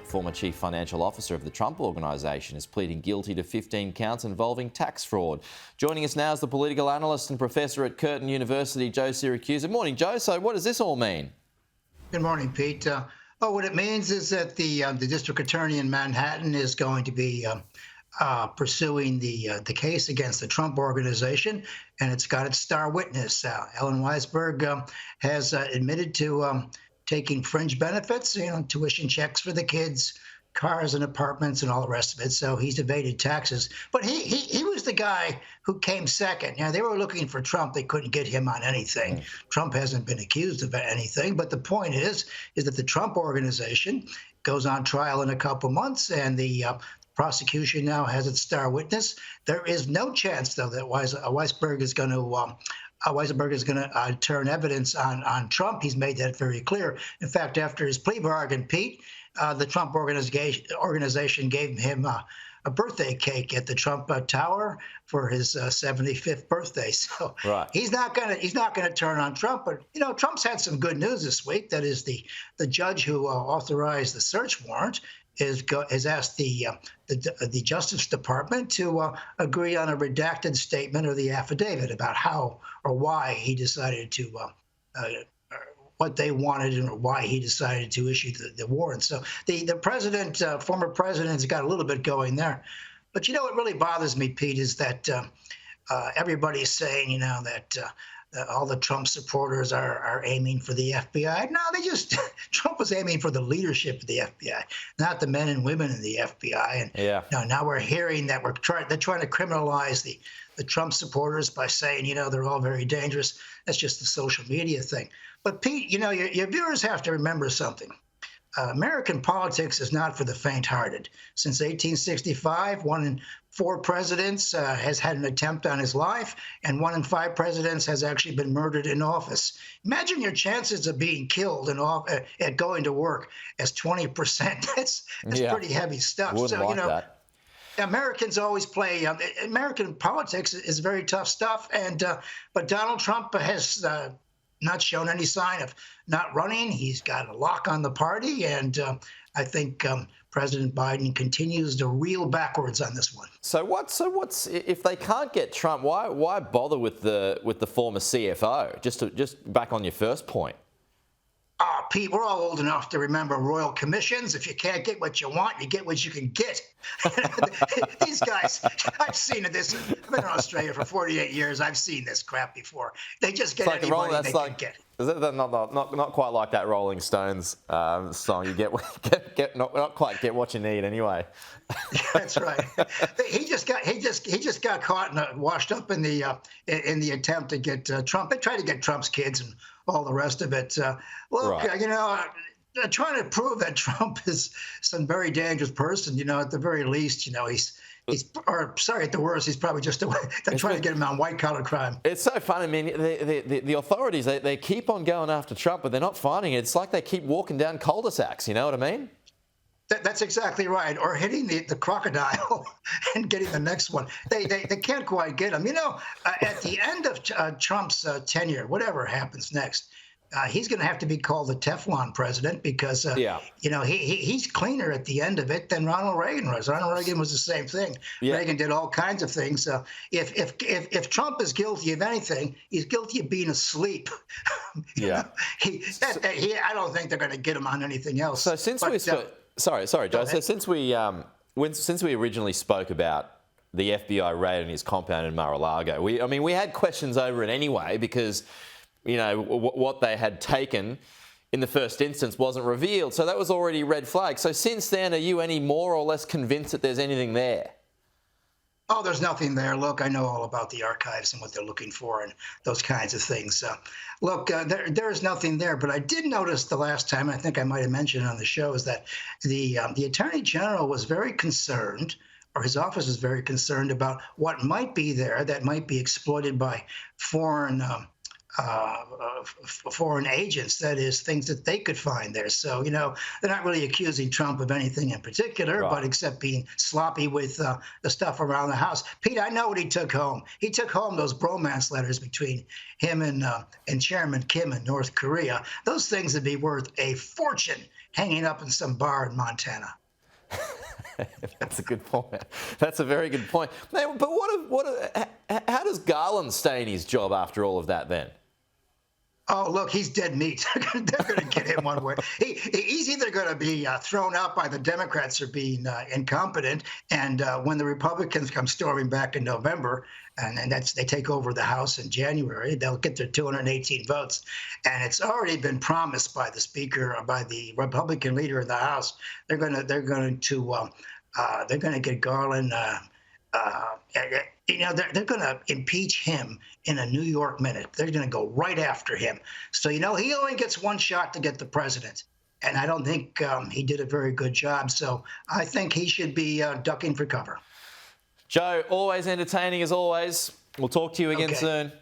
former chief financial officer of the Trump Organization, is pleading guilty to 15 counts involving tax fraud. Joining us now is the political analyst and professor at Curtin University, Joe Siracusa. Morning, Joe. So what does this all mean? Good morning, Pete. What it means is that the district attorney in Manhattan is going to be pursuing the case against the Trump Organization, and it's got its star witness. Ellen Weisberg has admitted to taking fringe benefits, tuition checks for the kids, cars and apartments and all the rest of it. So he's evaded taxes. But he was the guy who came second. They were looking for Trump. They couldn't get him on anything. Trump hasn't been accused of anything. But the point is that the Trump Organization goes on trial in a couple months, and the prosecution now has its star witness. There is no chance, though, that Weisberg is going to turn evidence on Trump. He's made that very clear. In fact, after his plea bargain, Pete, the Trump organization gave him a birthday cake at the Trump Tower for his 75th birthday. So right. He's not gonna turn on Trump. But Trump's had some good news this week. That is, the judge who authorized the search warrant has asked the Justice Department to agree on a redacted statement or the affidavit about how or why he decided to what they wanted and why he decided to issue the warrant. So the president, former president's got a little bit going there. But what really bothers me, Pete, is that everybody's saying, that all the Trump supporters are aiming for the FBI. No, Trump was aiming for the leadership of the FBI, not the men and women in the FBI. And now we're hearing that they're trying to criminalize the Trump supporters by saying, they're all very dangerous. That's just the social media thing. But Pete, your viewers have to remember something. American politics is not for the faint-hearted. Since 1865, 1 in 4 presidents has had an attempt on his life, and 1 in 5 presidents has actually been murdered in office. Imagine your chances of being killed at going to work as 20%. That's pretty heavy stuff. Wouldn't like that. Americans always play. American politics is very tough stuff, but Donald Trump has not shown any sign of not running. He's got a lock on the party, and I think President Biden continues to reel backwards on this one. So what's if they can't get Trump? Why bother with the former CFO? Just back on your first point. Pete, we're all old enough to remember royal commissions. If you can't get what you want, you get what you can get. These guys, I've seen this. I've been in Australia for 48 years. I've seen this crap before. They just get anybody they can get. Is that not quite like that Rolling Stones song? You get not quite get what you need anyway. That's right. He just got caught and washed up in the attempt to get Trump. They tried to get Trump's kids and all the rest of it. Right. Trying to prove that Trump is some very dangerous person. At the very least, at the worst, he's probably just they're trying to get him on white-collar crime. It's so funny. I mean, the authorities, they keep on going after Trump, but they're not finding it. It's like they keep walking down cul-de-sacs, you know what I mean? That's exactly right. Or hitting the crocodile and getting the next one. They can't quite get him. At the end of Trump's tenure, whatever happens next, he's going to have to be called the Teflon president because, he's cleaner at the end of it than Ronald Reagan was. Ronald Reagan was the same thing. Yeah. Reagan did all kinds of things. If Trump is guilty of anything, he's guilty of being asleep. I don't think they're going to get him on anything else. So Sorry, Joe. So since we originally spoke about the FBI raid on his compound in Mar-a-Lago, we had questions over it anyway because, what they had taken in the first instance wasn't revealed. So that was already red flag. So since then, are you any more or less convinced that there's anything there? Oh, there's nothing there. Look, I know all about the archives and what they're looking for and those kinds of things. There's nothing there. But I did notice the last time, I think I might have mentioned on the show, is that the Attorney General was very concerned, or his office is very concerned about what might be there that might be exploited by foreign agents, that is, things that they could find there. So, they're not really accusing Trump of anything in particular, right, but except being sloppy with the stuff around the house. Pete, I know what he took home. He took home those bromance letters between him and Chairman Kim in North Korea. Those things would be worth a fortune hanging up in some bar in Montana. That's a good point. That's a very good point. Now, but how does Garland stay in his job after all of that then? Oh, look, he's dead meat. They're going to get him one way. He's either going to be thrown out by the Democrats for being incompetent, and when the Republicans come storming back in November, and they take over the House in January, they'll get their 218 votes. And it's already been promised by the Speaker, by the Republican leader in the House, they're going to get Garland. They're going to impeach him in a New York minute. They're going to go right after him. So, he only gets one shot to get the president. And I don't think he did a very good job. So I think he should be ducking for cover. Joe, always entertaining as always. We'll talk to you again soon.